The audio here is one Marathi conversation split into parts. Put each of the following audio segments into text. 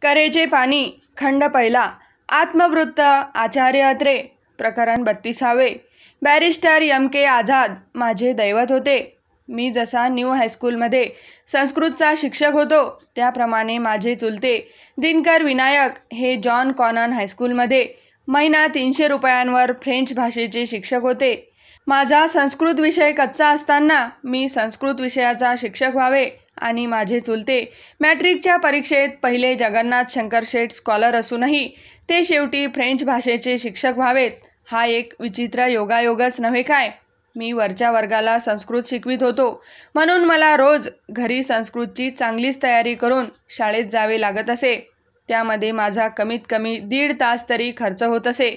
करेचे पाणी खंड पहिला. आत्मवृत्त आचार्य अत्रे. प्रकरण 32वे. बॅरिस्टर एम के आझाद माझे दैवत होते. मी जसा न्यू हायस्कूलमध्ये संस्कृतचा शिक्षक होतो त्याप्रमाणे माझे चुलते दिनकर विनायक हे जॉन कॉनन हायस्कूलमध्ये महिना 300 रुपयांवर फ्रेंच भाषेचे शिक्षक होते. माझा संस्कृत विषय कच्चा असताना मी संस्कृत विषयाचा शिक्षक व्हावे आणि माझे चुलते मॅट्रिकच्या परीक्षेत पहिले जगन्नाथ शंकरशेठ स्कॉलर असूनही ते शेवटी फ्रेंच भाषेचे शिक्षक व्हावेत, हा एक विचित्र योगायोगच नव्हे काय. मी वरच्या वर्गाला संस्कृत शिकवित होतो म्हणून मला रोज घरी संस्कृतची चांगलीच तयारी करून शाळेत जावे लागत असे. त्यामध्ये माझा कमीत कमी 1.5 तास तरी खर्च होत असे.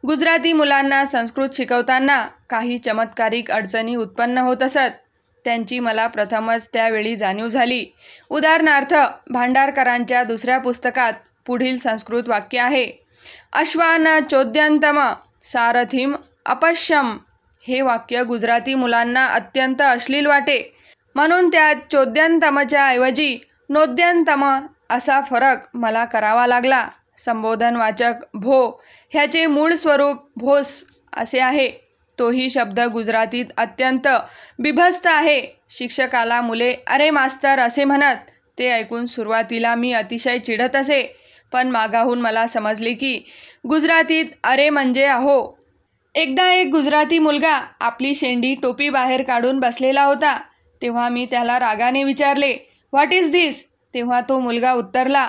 गुजराती मुलांना संस्कृत शिकवताना काही चमत्कारिक अडचणी उत्पन्न होत असत. त्यांची मला प्रथमच त्यावेळी जाणीव झाली. उदाहरणार्थ भांडारकरांच्या दुसऱ्या पुस्तकात पुढील संस्कृत वाक्य आहे: अश्वान चोद्यंतम सारथिम अपश्यम. हे वाक्य गुजराती मुलांना अत्यंत अश्लील वाटे म्हणून त्यात चोद्यंतमच्या ऐवजी नोद्यंतम असा फरक मला करावा लागला. संबोधनवाचक भो ह्याचे मूळ स्वरूप भोस असे आहे. तोही शब्द गुजरातीत अत्यंत बिभत्स आहे. शिक्षकाला मुले अरे मास्तर असे म्हणत. ते ऐकून सुरुवातीला मी अतिशय चिडत असे, पण मागाहून मला समजले की गुजरातीत अरे म्हणजे अहो. एकदा एक गुजराती मुलगा आपली शेंडी टोपी बाहेर काढून बसलेला होता. तेव्हा मी त्याला रागाने विचारले, व्हॉट इज धिस? तेव्हा तो मुलगा उत्तरला,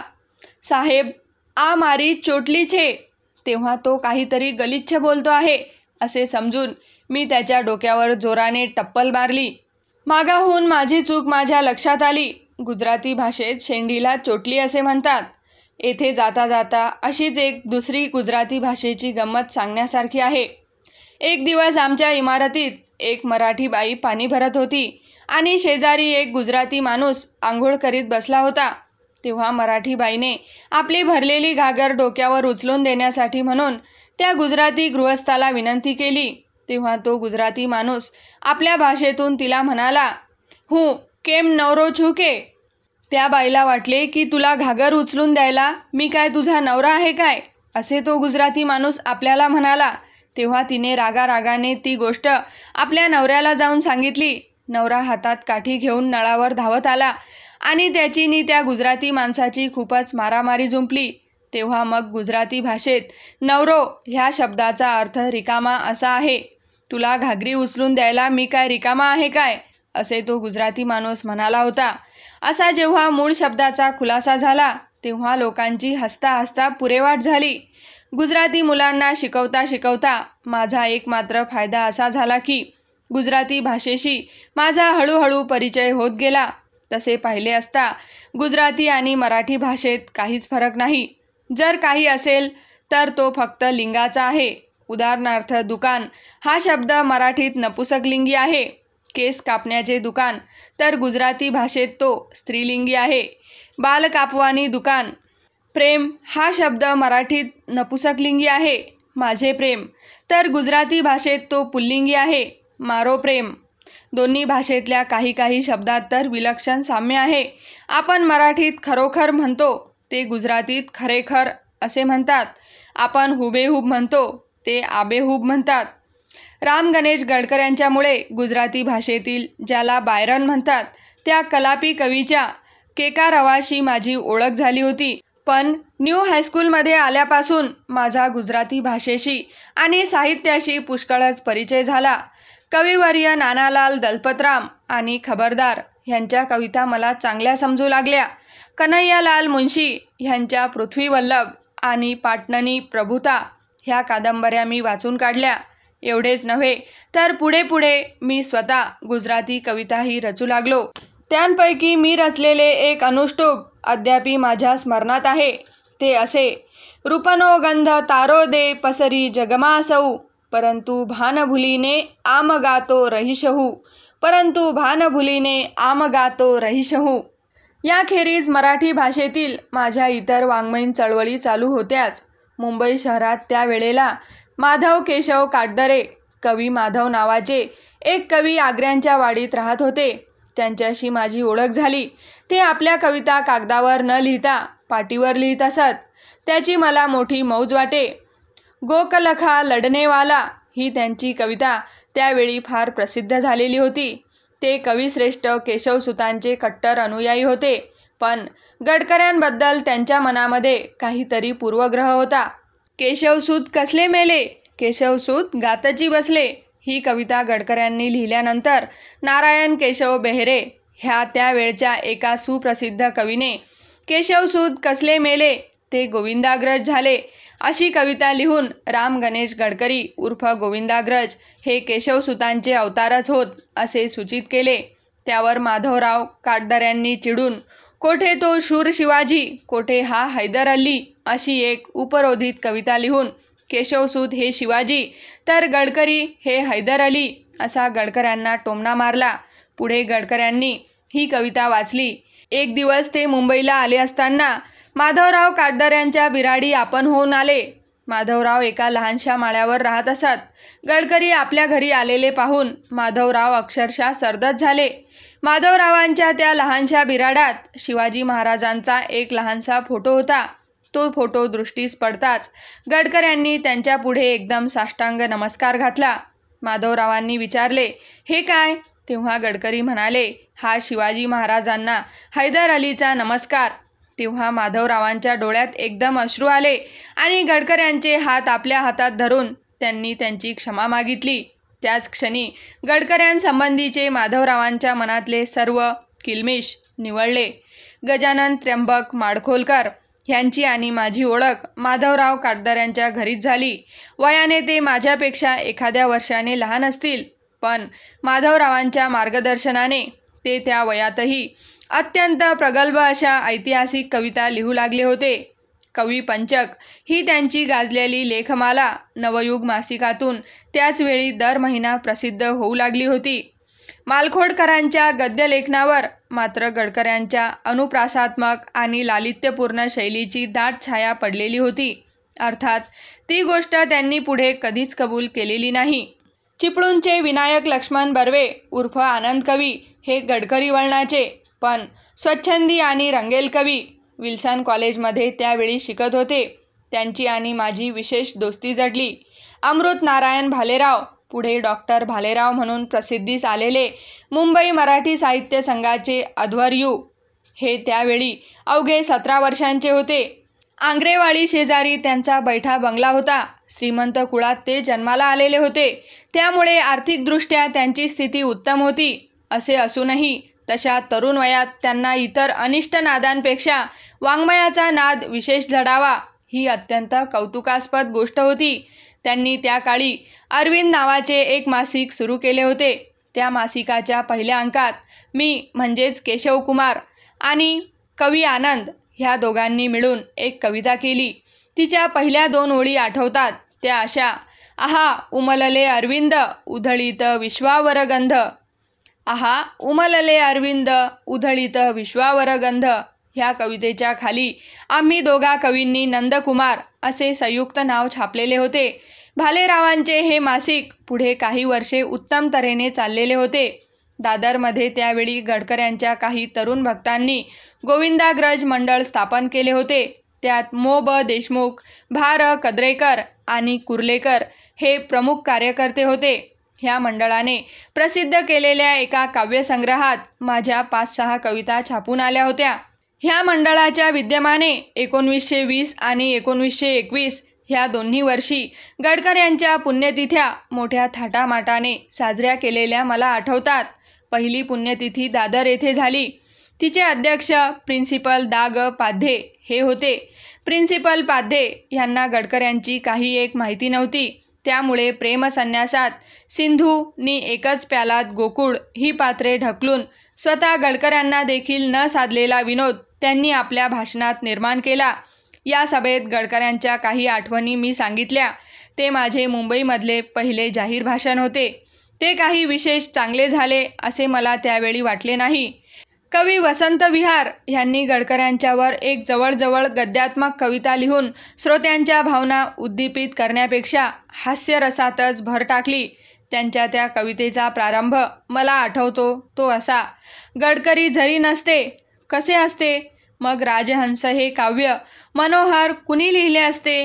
साहेब आ मारी चोटली छे. तेव्हा तो काहीतरी गलिच्छ बोलतो आहे असे समजून मी त्याच्या डोक्यावर जोराने टप्पल मारली. मागाहून माझी चूक माझ्या लक्षात आली. गुजराती भाषेत शेंडीला चोटली असे म्हणतात. येथे जाता जाता अशीच एक दुसरी गुजराती भाषेची गंमत सांगण्यासारखी आहे. एक दिवस आमच्या इमारतीत एक मराठी बाई पाणी भरत होती आणि शेजारी एक गुजराती माणूस आंघोळ करीत बसला होता. तेव्हा मराठी बाईने आपली भरलेली घागर डोक्यावर उचलून देण्यासाठी म्हणून त्या गुजराती गृहस्थाला विनंती केली. तेव्हा तो गुजराती माणूस आपल्या भाषेतून तिला म्हणाला, हूँ केम नवरो छू के. त्या बाईला वाटले की तुला घागर उचलून द्यायला मी काय तुझा नवरा आहे काय, असे तो गुजराती माणूस आपल्याला म्हणाला. तेव्हा तिने रागारागाने ती गोष्ट आपल्या नवऱ्याला जाऊन सांगितली. नवरा हातात काठी घेऊन नळावर धावत आला आणि त्याची नी त्या गुजराती माणसाची खूपच मारामारी जुंपली. तेव्हा मग गुजराती भाषेत नवरो ह्या शब्दाचा अर्थ रिकामा असा आहे. तुला घागरी उचलून द्यायला मी काय रिकामा आहे काय, असे तो गुजराती माणूस म्हणाला होता. असा जेव्हा मूळ शब्दाचा खुलासा झाला तेव्हा लोकांची हसता हसता पुरेवाट झाली. गुजराती मुलांना शिकवता शिकवता माझा एक मात्र फायदा असा झाला की गुजराती भाषेशी माझा हळूहळू परिचय होत गेला. तसे पाहिले असता गुजराती आणि मराठी भाषेत काहीच फरक नाही. जर काही असेल तर तो फक्त लिंगाचा आहे. उदाहरणार्थ दुकान हा शब्द मराठीत नपुसकलिंगी आहे. केस कापण्याचे दुकान तर गुजराती भाषेत तो स्त्रीलिंगी आहे. बाल कापवानी दुकान. प्रेम हा शब्द मराठीत नपुसकलिंगी आहे. माझे प्रेम तर गुजराती भाषेत तो पुल्लिंगी आहे. मारो प्रेम. दोन्ही भाषेतल्या काही काही शब्दात तर विलक्षण साम्य आहे. आपण मराठीत खरोखर म्हणतो ते गुजरातीत खरेखर असे म्हणतात. आपण हुबेहूब म्हणतो ते आबेहूब म्हणतात. राम गणेश गडकर यांच्यामुळे गुजराती भाषेतील ज्याला बायरन म्हणतात त्या कलापी कवीच्या केकारवाशी माझी ओळख झाली होती. पण न्यू हायस्कूलमध्ये आल्यापासून माझा गुजराती भाषेशी आणि साहित्याशी पुष्कळच परिचय झाला. कविवर्य नानालाल दलपतराम आणि खबरदार ह्यांच्या कविता मला चांगल्या समजू लागल्या. कन्हैयालाल मुंशी ह्यांच्या पृथ्वीवल्लभ आणि पाटणनी प्रभुता ह्या कादंबऱ्या मी वाचून काढल्या. एवढेच नव्हे तर पुढे पुढे मी स्वतः गुजराती कविताही रचू लागलो. त्यांपैकी मी रचलेले एक अनुष्टुप अद्यापि माझ्या स्मरणात आहे. ते असे: रूपनो गंध तारो दे पसरी जगमासऊ, परंतु भान भुलीने आम गातो रहिशहू, परंतु भान भुलीने आम गातो रहिशहू. याखेरीज मराठी भाषेतील माझ्या इतर वाङ्मयीन चळवळी चालू होत्याच. मुंबई शहरात त्यावेळेला माधव केशव काटदरे कवी माधव नावाचे एक कवी आग्र्यांच्या वाडीत राहत होते. त्यांच्याशी माझी ओळख झाली. ते आपल्या कविता कागदावर न लिहिता पाटीवर लिहित असत, त्याची मला मोठी मौज वाटे. गोकलखा लढणेवाला ही त्यांची कविता त्यावेळी फार प्रसिद्ध झालेली होती. ते कविश्रेष्ठ केशवसुतांचे कट्टर अनुयायी होते, पण गडकऱ्यांबद्दल त्यांच्या मनामध्ये काहीतरी पूर्वग्रह होता. केशवसूत कसले मेले, केशवसूत गातची बसले ही कविता गडकऱ्यांनी लिहिल्यानंतर नारायण केशव बेहेरे ह्या त्यावेळच्या एका सुप्रसिद्ध कवीने केशवसूत कसले मेले ते गोविंदाग्रज झाले अशी कविता लिहून राम गणेश गडकरी उर्फ गोविंदाग्रज हे केशवसुतांचे अवतारच होत असे सूचित केले. त्यावर माधवराव काटदऱ्यांनी चिडून कोठे तो शूर शिवाजी, कोठे हा हैदर अली अशी एक उपरोधित कविता लिहून केशवसूत हे शिवाजी तर गडकरी हे हैदर अली असा गडकऱ्यांना टोमणा मारला. पुढे गडकऱ्यांनी ही कविता वाचली. एक दिवस ते मुंबईला आले असताना माधवराव काटदऱ्यांच्या बिराडी आपण होऊन आले. माधवराव एका लहानशा माळ्यावर राहत असत. गडकरी आपल्या घरी आलेले पाहून माधवराव अक्षरशः सरदच झाले. माधवरावांच्या त्या लहानशा बिराडात शिवाजी महाराजांचा एक लहानसा फोटो होता. तो फोटो दृष्टीस पडताच गडकऱ्यांनी त्यांच्या पुढे एकदम साष्टांग नमस्कार घातला. माधवरावांनी विचारले, हे काय? तेव्हा गडकरी म्हणाले, हा शिवाजी महाराजांना हैदर अलीचा नमस्कार. तेव्हा माधवरावांच्या डोळ्यात एकदम अश्रू आले आणि गडकऱ्यांचे हात आपल्या हातात धरून त्यांनी त्यांची क्षमा मागितली. त्याच क्षणी गडकऱ्यांसंबंधीचे माधवरावांच्या मनातले सर्व किल्मिष निवळले. गजानन त्र्यंबक माडखोलकर ह्यांची आणि माझी ओळख माधवराव काटदऱ्यांच्या घरीच झाली. वयाने ते माझ्यापेक्षा एखाद्या वर्षाने लहान असतील, पण माधवरावांच्या मार्गदर्शनाने ते त्या वयातही अत्यंत प्रगल्भ अशा ऐतिहासिक कविता लिहू लागले होते. कवी पंचक ही त्यांची गाजलेली लेखमाला नवयुग मासिकातून त्याचवेळी दर महिना प्रसिद्ध होऊ लागली होती. मालखोडकरांच्या गद्यलेखनावर मात्र गडकऱ्यांच्या अनुप्रासात्मक आणि लालित्यपूर्ण शैलीची दाट छाया पडलेली होती. अर्थात ती गोष्ट त्यांनी पुढे कधीच कबूल केलेली नाही. चिपळूणचे विनायक लक्ष्मण बर्वे उर्फ आनंद कवी हे गडकरी वळणाचे पण स्वच्छंदी आणि रंगेल कवी विल्सन कॉलेजमध्ये त्यावेळी शिकत होते. त्यांची आणि माझी विशेष दोस्ती जडली. अमृत नारायण भालेराव पुढे डॉक्टर भालेराव म्हणून प्रसिद्धीस आलेले मुंबई मराठी साहित्य संघाचे अध्वर्यू हे त्यावेळी अवघे 17 वर्षांचे होते. आंग्रेवाडी शेजारी त्यांचा बैठा बंगला होता. श्रीमंत कुळात ते जन्माला आलेले होते, त्यामुळे आर्थिकदृष्ट्या त्यांची स्थिती उत्तम होती. असे असूनही तशा तरुण वयात त्यांना इतर अनिष्ट नादांपेक्षा वाङ्मयाचा नाद विशेष जडावा ही अत्यंत कौतुकास्पद गोष्ट होती. त्यांनी त्या काळी अरविंद नावाचे एक मासिक सुरू केले होते. त्या मासिकाच्या पहिल्या अंकात मी म्हणजेच केशवकुमार आणि कवी आनंद ह्या दोघांनी मिळून एक कविता केली. तिच्या पहिल्या 2 ओळी आठवतात त्या अशा, आहा उमलले अरविंद उधळीत विश्वावर गंध. आहा उमलले अरविंद उधळीत विश्वावर गंध ह्या कवितेच्या खाली आम्ही दोघा कवींनी नंदकुमार असे संयुक्त नाव छापलेले होते. भालेरावांचे हे मासिक पुढे काही वर्षे उत्तम तऱ्हेने चाललेले होते. दादरमध्ये त्यावेळी गडकऱ्यांच्या काही तरुण भक्तांनी गोविंदाग्रज मंडळ स्थापन केले होते. त्यात मो. ब. देशमुख, भा. र. कद्रेकर आणि कुर्लेकर हे प्रमुख कार्यकर्ते होते. ह्या मंडळाने प्रसिद्ध केलेल्या एका काव्यसंग्रहात माझ्या 5-6 कविता छापून आल्या होत्या. ह्या मंडळाच्या विद्यमाने 1920 आणि 1921 ह्या दोन्ही वर्षी गडकर यांच्या पुण्यतिथ्या मोठ्या थाटामाटाने साजऱ्या केलेल्या मला आठवतात. पहिली पुण्यतिथी दादर येथे झाली. तिचे अध्यक्ष प्रिन्सिपल दा. ग. पाध्ये हे होते. प्रिन्सिपल पाध्ये यांना गडकऱ्यांची काही एक माहिती नव्हती. त्यामुळे प्रेमसन्यासात सिंधू नी एकच प्यालात गोकुळ ही पात्रे ढकलून स्वतः गडकऱ्यांना देखील न साधलेला विनोद त्यांनी आपल्या भाषणात निर्माण केला. या सभेत गडकऱ्यांच्या काही आठवणी मी सांगितल्या. ते माझे मुंबईमधले पहिले जाहीर भाषण होते. ते काही विशेष चांगले झाले असे मला त्यावेळी वाटले नाही. कवी वसंत विहार यांनी गडकऱ्यांच्यावर एक जवळजवळ गद्यात्मक कविता लिहून श्रोत्यांच्या भावना उद्दीपित करण्यापेक्षा हास्यरसातच भर टाकली. त्यांच्या त्या कवितेचा प्रारंभ मला आठवतो तो असा, गडकरी झरी नसते कसे असते मग राजहंस हे काव्य मनोहर कुणी लिहिले असते?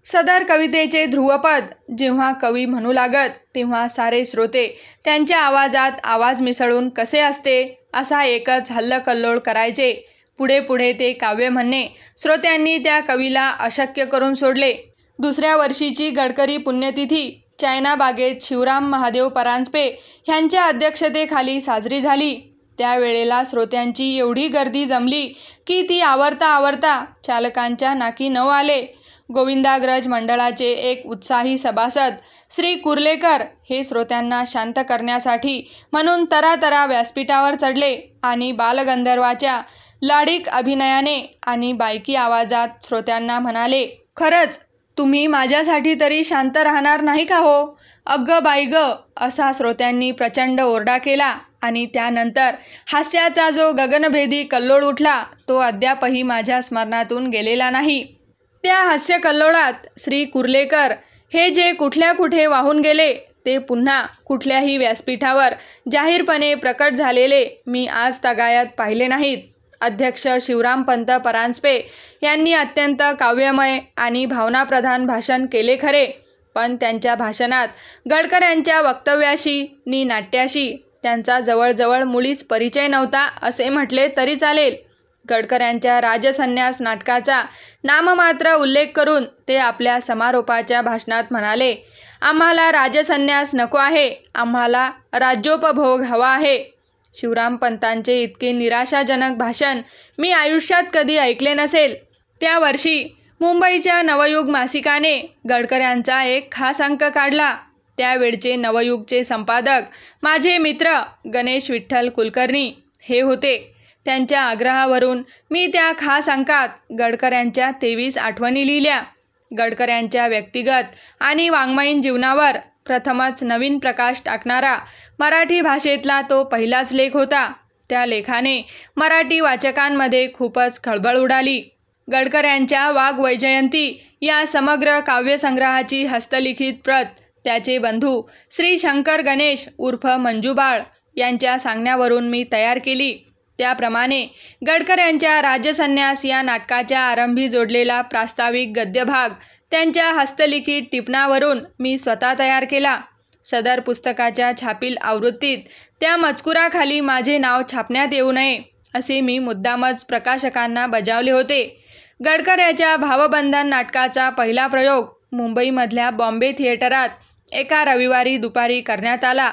सदर कवितेचे ध्रुवपद जेव्हा कवी म्हणू लागत तेव्हा सारे श्रोते त्यांच्या आवाजात आवाज मिसळून कसे असते असा एकच हल्लकल्लोळ करायचे. पुढे पुढे ते काव्य म्हणणे श्रोत्यांनी त्या कवीला अशक्य करून सोडले. दुसऱ्या वर्षीची गडकरी पुण्यतिथी चायना बागेत शिवराम महादेव परांजपे ह्यांच्या अध्यक्षतेखाली साजरी झाली. त्यावेळेला श्रोत्यांची एवढी गर्दी जमली की ती आवरता आवरता चालकांच्या नाकी नऊ आले. गोविंदाग्रज मंडळाचे एक उत्साही सभासद श्री कुर्लेकर हे श्रोत्यांना शांत करण्यासाठी म्हणून तरातरा व्यासपीठावर चढले आणि बालगंधर्वाच्या लाडिक अभिनयाने आणि बायकी आवाजात श्रोत्यांना म्हणाले, खरंच तुम्ही माझ्यासाठी तरी शांत राहणार नाही का हो? अग्ग बाई ग, असा श्रोत्यांनी प्रचंड ओरडा केला आणि त्यानंतर हास्याचा जो गगनभेदी कल्लोळ उठला तो अद्यापही माझ्या स्मरणातून गेलेला नाही. त्या हास्य कल्लोळात श्री कुर्लेकर हे जे कुठल्या कुठे वाहून गेले ते पुन्हा कुठल्याही व्यासपीठावर जाहीरपणे प्रकट झालेले मी आज तगायात पाहिले नाहीत. अध्यक्ष शिवरामपंत परांजपे यांनी अत्यंत काव्यमय आणि भावनाप्रधान भाषण केले खरे, पण त्यांच्या भाषणात गडकऱ्यांच्या वक्तव्याशी नि नाट्याशी त्यांचा जवळजवळ मुळीच परिचय नव्हता असे म्हटले तरी चालेल. गडकऱ्यांच्या राजसन्यास नाटकाचा नाममात्र उल्लेख करून ते आपल्या समारोपाच्या भाषणात म्हणाले, आम्हाला राजसन्यास नको आहे, आम्हाला राज्योपभोग हवा आहे. शिवरामपंतांचे इतके निराशाजनक भाषण मी आयुष्यात कधी ऐकले नसेल. त्या वर्षी मुंबईच्या नवयुग मासिकाने गडकऱ्यांचा एक खास अंक काढला. त्यावेळचे नवयुगचे संपादक माझे मित्र गणेश विठ्ठल कुलकर्णी हे होते. त्यांच्या आग्रहावरून मी त्या खास अंकात गडकऱ्यांच्या 23 आठवणी लिहिल्या. गडकऱ्यांच्या व्यक्तिगत आणि वाङ्मयीन जीवनावर प्रथमच नवीन प्रकाश टाकणारा मराठी भाषेतला तो पहिलाच लेख होता. त्या लेखाने मराठी वाचकांमध्ये खूपच खळबळ उडाली. गडकऱ्यांच्या वाग्वैजयंती या समग्र काव्यसंग्रहाची हस्तलिखित प्रत त्याचे बंधू श्री शंकर गणेश उर्फ मंजूबाळ यांच्या सांगण्यावरून मी तयार केली. त्याप्रमाणे गडकऱ्यांच्या राजसन्यास या नाटकाच्या आरंभी जोडलेला प्रास्ताविक गद्यभाग त्यांच्या हस्तलिखित टिपणावरून मी स्वतः तयार केला. सदर पुस्तकाच्या छापील आवृत्तीत त्या मजकुराखाली माझे नाव छापण्यात येऊ नये असे मी मुद्दामच प्रकाशकांना बजावले होते. गडकऱ्याच्या भावबंधन नाटकाचा पहिला प्रयोग मुंबईमधल्या बॉम्बे थिएटरात एका रविवारी दुपारी करण्यात आला.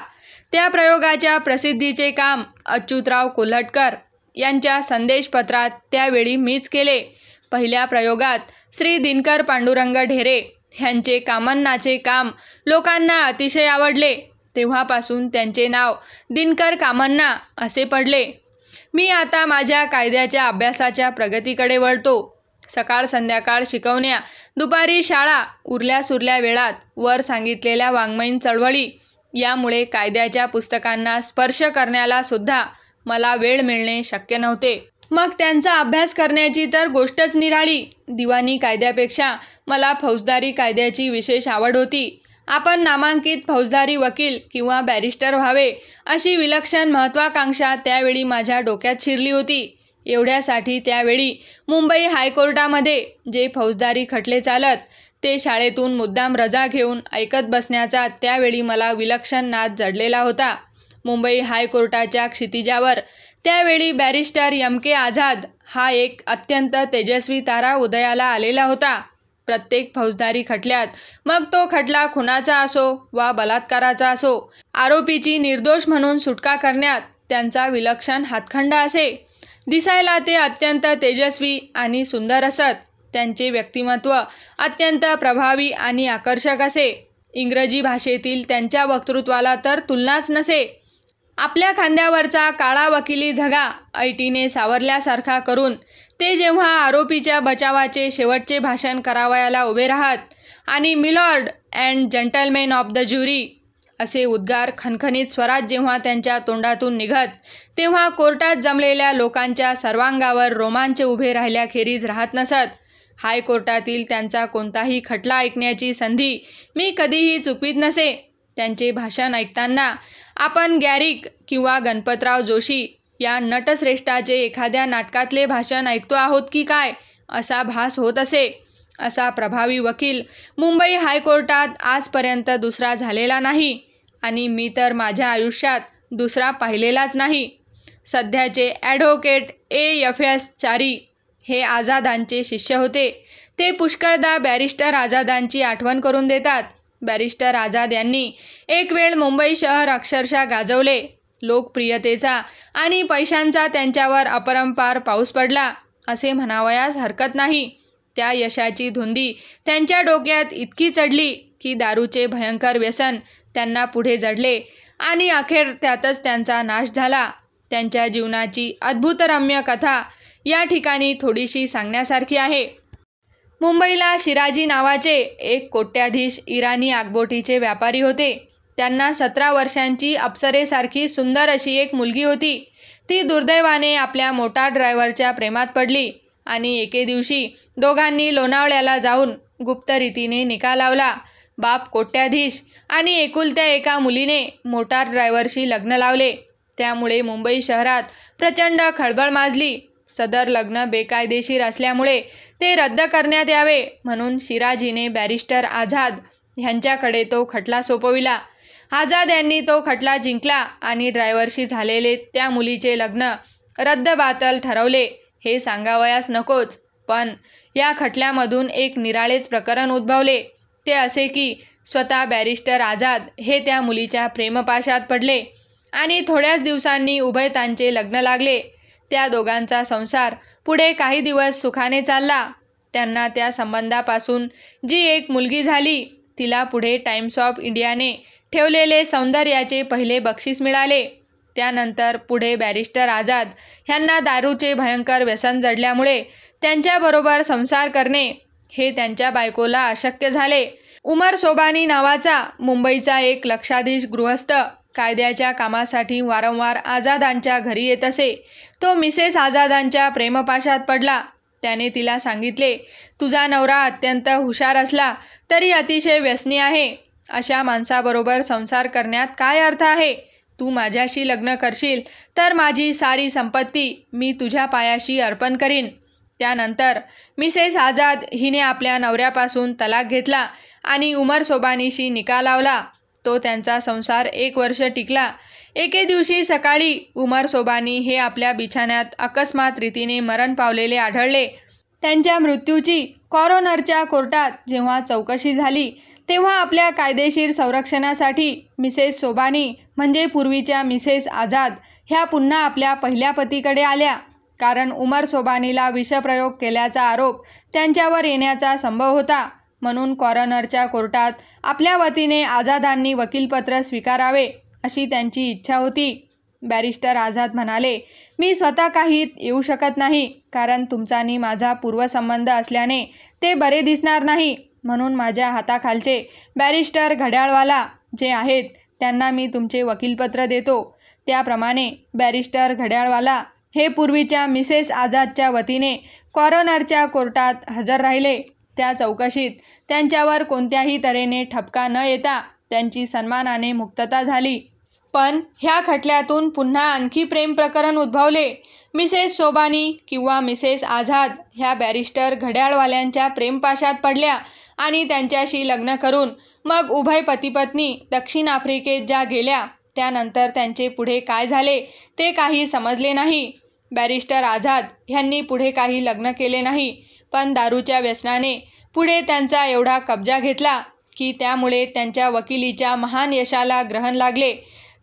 त्या प्रयोगाच्या प्रसिद्धीचे काम अच्युतराव कोल्हटकर यांच्या संदेशपत्रात त्यावेळी मीच केले. पहिल्या प्रयोगात श्री दिनकर पांडुरंग ढेरे ह्यांचे कामण्णाचे काम लोकांना अतिशय आवडले. तेव्हापासून त्यांचे नाव दिनकर कामण्णा असे पडले. मी आता माझ्या कायद्याच्या अभ्यासाच्या प्रगतीकडे वळतो. सकाळ संध्याकाळ शिकवण्या, दुपारी शाळा, उरल्यासुरल्या वेळात वर सांगितलेल्या वाङ्मयीन चळवळी यामुळे कायद्याच्या पुस्तकांना स्पर्श करण्याला सुद्धा मला वेळ मिळणे शक्य नव्हते. मग त्यांचा अभ्यास करण्याची तर गोष्टच निराळी. दिवाणी कायद्यापेक्षा मला फौजदारी कायद्याची विशेष आवड होती. आपण नामांकित फौजदारी वकील किंवा बॅरिस्टर व्हावे अशी विलक्षण महत्त्वाकांक्षा त्यावेळी माझ्या डोक्यात शिरली होती. एवढ्यासाठी त्यावेळी मुंबई हायकोर्टामध्ये जे फौजदारी खटले चालत ते शाळेतून मुद्दाम रजा घेऊन ऐकत बसण्याचा त्यावेळी मला विलक्षण नाद जडलेला होता. मुंबई हायकोर्टाच्या क्षितिजावर त्यावेळी बॅरिस्टर M.K. आझाद हा एक अत्यंत तेजस्वी तारा उदयाला आलेला होता. प्रत्येक फौजदारी खटल्यात, मग तो खटला खुनाचा असो वा बलात्काराचा असो, आरोपीची निर्दोष म्हणून सुटका करण्यात त्यांचा विलक्षण हातखंडा असे. दिसायला ते अत्यंत तेजस्वी आणि सुंदर असत. त्यांचे व्यक्तिमत्व अत्यंत प्रभावी आणि आकर्षक असे. इंग्रजी भाषेतील त्यांच्या वक्तृत्वाला तर तुलनाच नसे. आपल्या खांद्यावरचा काळा वकिली झगा ऐटीने सावरल्यासारखा करून ते जेव्हा आरोपीच्या बचावाचे शेवटचे भाषण करावयाला उभे राहत आणि milord and gentlemen of the jury असे उद्गार खणखणीत स्वरात जेव्हा त्यांच्या तोंडातून निघत तेव्हा कोर्टात जमलेल्या लोकांच्या सर्वांगावर रोमांच उभे राहिल्याखेरीज राहत नसत. हायकोर्टातील त्यांचा कोणताही खटला ऐकण्याची संधी मी कधीही चुकवीत नसे. त्यांचे भाषण ऐकताना आपण गॅरिक किंवा गणपतराव जोशी या नटश्रेष्ठाचे एखाद्या नाटकातले भाषण ऐकतो आहोत की काय असा भास होत असे. असा प्रभावी वकील मुंबई हायकोर्टात आजपर्यंत दुसरा झालेला नाही आणि मी तर माझ्या आयुष्यात दुसरा पाहिलेलाच नाही. सध्याचे ॲडव्होकेट AFS चारी हे आझादांचे शिष्य होते. ते पुष्कळदा बॅरिस्टर आझादांची आठवण करून देतात. बॅरिस्टर आझाद यांनी एक वेळ मुंबई शहर अक्षरशः गाजवले. लोकप्रियतेचा आणि पैशांचा त्यांच्यावर अपरंपार पाऊस पडला असे म्हणावयास हरकत नाही. त्या यशाची धुंदी त्यांच्या डोक्यात इतकी चढली की दारूचे भयंकर व्यसन त्यांना पुढे जडले आणि अखेर त्यातच त्यांचा नाश झाला. त्यांच्या जीवनाची अद्भुतरम्य कथा या ठिकाणी थोडीशी सांगण्यासारखी आहे. मुंबईला शिराजी नावाचे एक कोट्याधीश इराणी आगबोटीचे व्यापारी होते. त्यांना 17 वर्षांची अप्सरेसारखी सुंदर अशी एक मुलगी होती. ती दुर्दैवाने आपल्या मोटार ड्रायव्हरच्या प्रेमात पडली आणि एके दिवशी दोघांनी लोणावळ्याला जाऊन गुप्त रीतीने निकाह लावला. बाप कोट्याधीश आणि एकुलत्या एका मुलीने मोटार ड्रायव्हरशी लग्न लावले. त्यामुळे मुंबई शहरात प्रचंड खळबळ माजली. सदर लग्न बेकायदेशीर असल्यामुळे ते रद्द करण्यात यावे म्हणून शिराजीने बॅरिस्टर आझाद ह्यांच्याकडे तो खटला सोपविला. आझाद यांनी तो खटला जिंकला आणि ड्रायव्हरशी झालेले त्या मुलीचे लग्न रद्दबातल ठरवले. हे सांगावयास नकोच, पण या खटल्यामधून एक निराळेच प्रकरण उद्भवले. ते असे की स्वतः बॅरिस्टर आझाद हे त्या मुलीच्या प्रेमपाशात पडले आणि थोड्याच दिवसांनी उभयतांचे लग्न लागले. त्या दोघांचा संसार पुढे काही दिवस सुखाने चालला. त्यांना त्या संबंधापासून जी एक मुलगी झाली तिला पुढे टाइम्स ऑफ इंडियाने ठेवलेले सौंदर्याचे पहिले बक्षीस मिळाले. त्यानंतर पुढे बॅरिस्टर आझाद ह्यांना दारूचे भयंकर व्यसन जडल्यामुळे त्यांच्याबरोबर संसार करणे हे त्यांच्या बायकोला अशक्य झाले. उमर सोबानी नावाचा मुंबईचा एक लक्षाधीश गृहस्थ कायद्याच्या कामासाठी वारंवार आझादांच्या घरी येत असे. तो मिसेस आझादांच्या प्रेमपाशात पडला. त्याने तिला सांगितले, तुझा नवरा अत्यंत हुशार असला तरी अतिशय व्यसनी आहे. अशा माणसाबरोबर संसार करण्यात काय अर्थ आहे? तू माझ्याशी लग्न करशील तर माझी सारी संपत्ती मी तुझ्या पायाशी अर्पण करीन. त्यानंतर मिसेस आझाद हिने आपल्या नवऱ्यापासून तलाक घेतला आणि उमर सोबानीशी निकाह लावला. तो त्यांचा संसार 1 वर्ष टिकला. एके दिवशी सकाळी उमर सोबानी हे आपल्या बिछाण्यात अकस्मात रीतीने मरण पावलेले आढळले. त्यांच्या मृत्यूची कॉरोनरच्या कोर्टात जेव्हा चौकशी झाली तेव्हा आपल्या कायदेशीर संरक्षणासाठी मिसेस सोबानी म्हणजे पूर्वीच्या मिसेस आझाद ह्या पुन्हा आपल्या पहिल्या पतीकडे आल्या. कारण उमर सोबानीला विषप्रयोग केल्याचा आरोप त्यांच्यावर येण्याचा संभव होता. म्हणून कॉरोनरच्या कोर्टात आपल्या वतीने आझादांनी वकीलपत्र स्वीकारावे अशी त्यांची इच्छा होती. बॅरिस्टर आझाद म्हणाले, मी स्वतः काहीत येऊ शकत नाही कारण तुमचा आणि माझा पूर्वसंबंध असल्याने ते बरे दिसणार नाही. म्हणून माझ्या हाताखालचे बॅरिस्टर घड्याळवाला जे आहेत त्यांना मी तुमचे वकीलपत्र देतो. त्याप्रमाणे बॅरिस्टर घड्याळवाला हे पूर्वीच्या मिसेस आझादच्या वतीने कॉरोनरच्या कोर्टात हजर राहिले. त्या चौकशीत त्यांच्यावर कोणत्याही तऱ्हेने ठपका न येता त्यांची सन्मानाने मुक्तता झाली. पण ह्या खटल्यातून पुन्हा आणखी प्रेम प्रकरण उद्भवले. मिसेस सोबानी किंवा मिसेस आझाद ह्या बॅरिस्टर घड्याळवाल्यांच्या प्रेमपाशात पडल्या आणि त्यांच्याशी लग्न करून मग उभय पतीपत्नी दक्षिण आफ्रिकेत ज्या गेल्या त्यानंतर त्यांचे पुढे काय झाले ते काही समजले नाही. बॅरिस्टर आझाद ह्यांनी पुढे काही लग्न केले नाही, पण दारूच्या व्यसनाने पुढे त्यांचा एवढा कब्जा घेतला की त्यामुळे त्यांच्या वकिलीच्या महान यशाला ग्रहण लागले.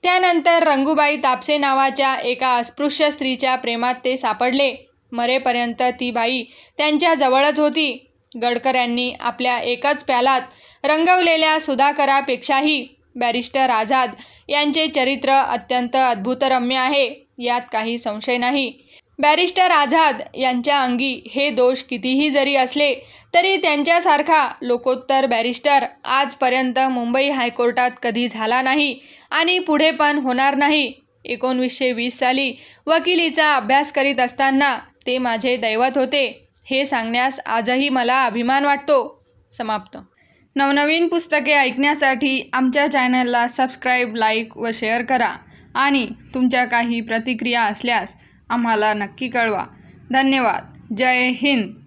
त्यानंतर रंगूबाई तापसे नावाच्या एका अस्पृश्य स्त्रीच्या प्रेमात ते सापडले. मरेपर्यंत ती बाई त्यांच्या जवळच होती. गडकऱ्यांनी आपल्या एकच प्यालात रंगवलेल्या सुधाकरापेक्षाही बॅरिस्टर आझाद यांचे चरित्र अत्यंत अद्भुतरम्य आहे, यात काही संशय नाही. बॅरिस्टर आझाद यांच्या अंगी हे दोष कितीही जरी असले तरी त्यांच्यासारखा लोकोत्तर बॅरिस्टर आजपर्यंत मुंबई हायकोर्टात कधी झाला नाही आणि पुढे पण होणार नाही. 1920 साली वकिलीचा अभ्यास करीत असताना ते माझे दैवत होते हे सांगण्यास आजही मला अभिमान वाटतो. समाप्त. नवनवीन पुस्तके ऐकण्यासाठी आमच्या चॅनलला सबस्क्राईब, लाईक व शेअर करा. आणि तुमच्या काही प्रतिक्रिया असल्यास आम्हाला नक्की कळवा. धन्यवाद. जय हिंद.